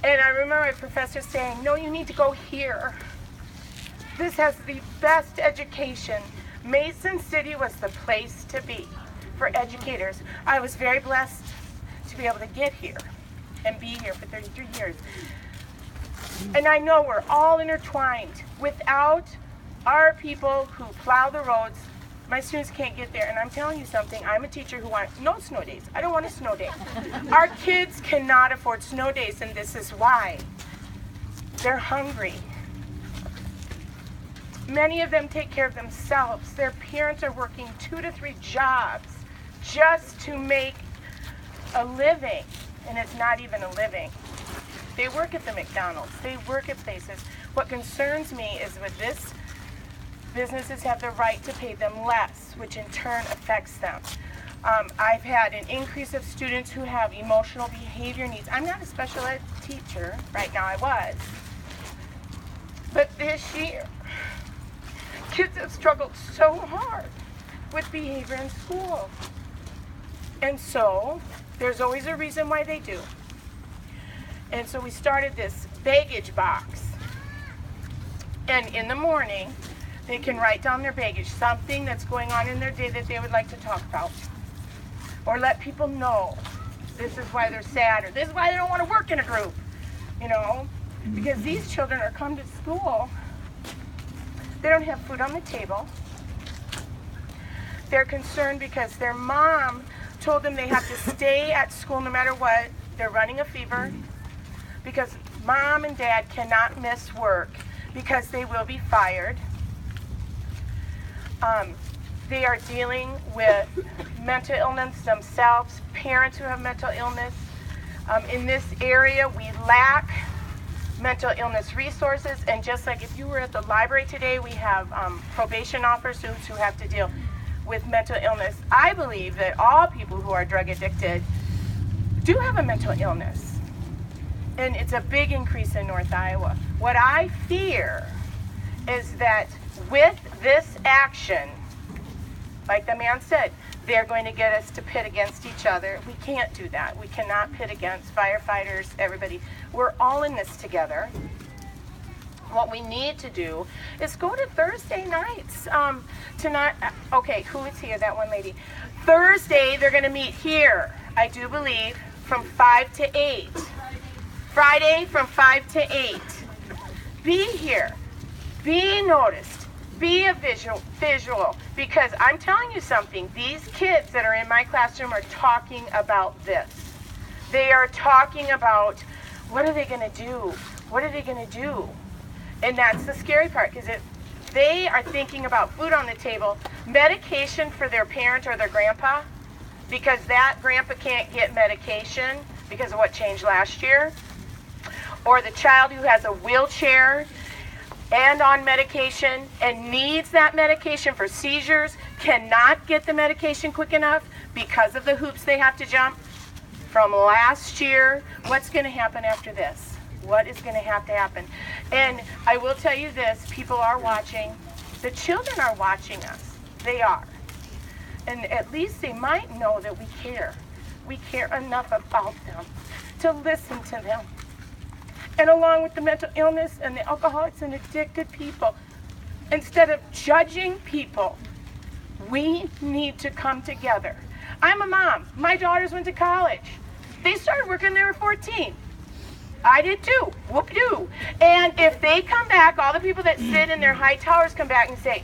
And I remember my professor saying, no, you need to go here. This has the best education. Mason City was the place to be for educators. I was very blessed to be able to get here and be here for 33 years. And I know we're all intertwined. Without our people who plow the roads, my students can't get there. And I'm telling you something, I'm a teacher who wants no snow days. I don't want a snow day. Our kids cannot afford snow days, and this is why. They're hungry. Many of them take care of themselves. Their parents are working 2 to 3 jobs just to make a living, and it's not even a living. They work at the McDonald's. They work at places. What concerns me is with this, businesses have the right to pay them less, which in turn affects them. I've had an increase of students who have emotional behavior needs. I'm not a special ed teacher. Right now I was. But this year, kids have struggled so hard with behavior in school. And so, there's always a reason why they do. And so we started this baggage box. And in the morning, they can write down their baggage, something that's going on in their day that they would like to talk about. Or let people know this is why they're sad, or this is why they don't want to work in a group. You know, because these children are come to school, they don't have food on the table. They're concerned because their mom told them they have to stay at school no matter what. They're running a fever because mom and dad cannot miss work because they will be fired. They are dealing with mental illness themselves, parents who have mental illness. In this area, we lack mental illness resources, and just like if you were at the library today, we have probation officers who have to deal with mental illness. I believe that all people who are drug addicted do have a mental illness, and it's a big increase in North Iowa. What I fear is that with this action, like the man said, they're going to get us to pit against each other. We can't do that. We cannot pit against firefighters, everybody. We're all in this together. What we need to do is go to Thursday nights. Tonight, okay, who is here? That one lady. Thursday, they're going to meet here, I do believe, from 5 to 8. Friday from 5 to 8. Be here. Be noticed. Be a visual, because I'm telling you something, these kids that are in my classroom are talking about this. They are talking about, what are they going to do? What are they going to do? And that's the scary part, because if they are thinking about food on the table, medication for their parent or their grandpa, because that grandpa can't get medication because of what changed last year, or the child who has a wheelchair and on medication and needs that medication for seizures, cannot get the medication quick enough because of the hoops they have to jump from last year. What's going to happen after this? What is going to have to happen? And I will tell you this, people are watching. The children are watching us. They are. And at least they might know that we care. We care enough about them to listen to them. And along with the mental illness and the alcoholics and addicted people, instead of judging people, we need to come together. I'm a mom. My daughters went to college. They started working when they were 14. I did too. Whoop-doo. And if they come back, all the people that sit in their high towers come back and say,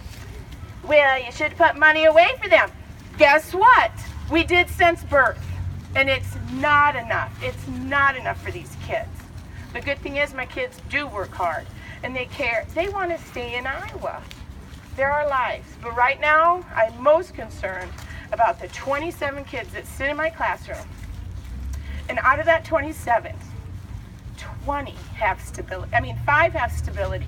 well, you should put money away for them. Guess what? We did since birth. And it's not enough. It's not enough for these kids. The good thing is my kids do work hard and they care. They want to stay in Iowa. They're our lives. But right now, I'm most concerned about the 27 kids that sit in my classroom. And out of that 27, 20 have stability. 5 have stability.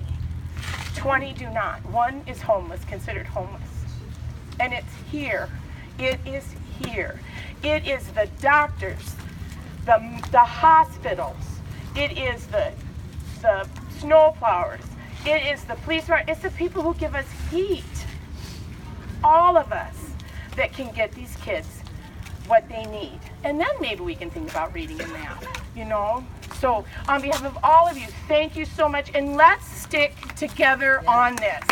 20 do not. 1 is homeless, considered homeless. And it's here. It is here. It is the doctors, the hospitals. It is the snow plowers. It is the police. It's the people who give us heat. All of us that can get these kids what they need. And then maybe we can think about reading and math. you know. So on behalf of all of you, thank you so much, and let's stick together on this.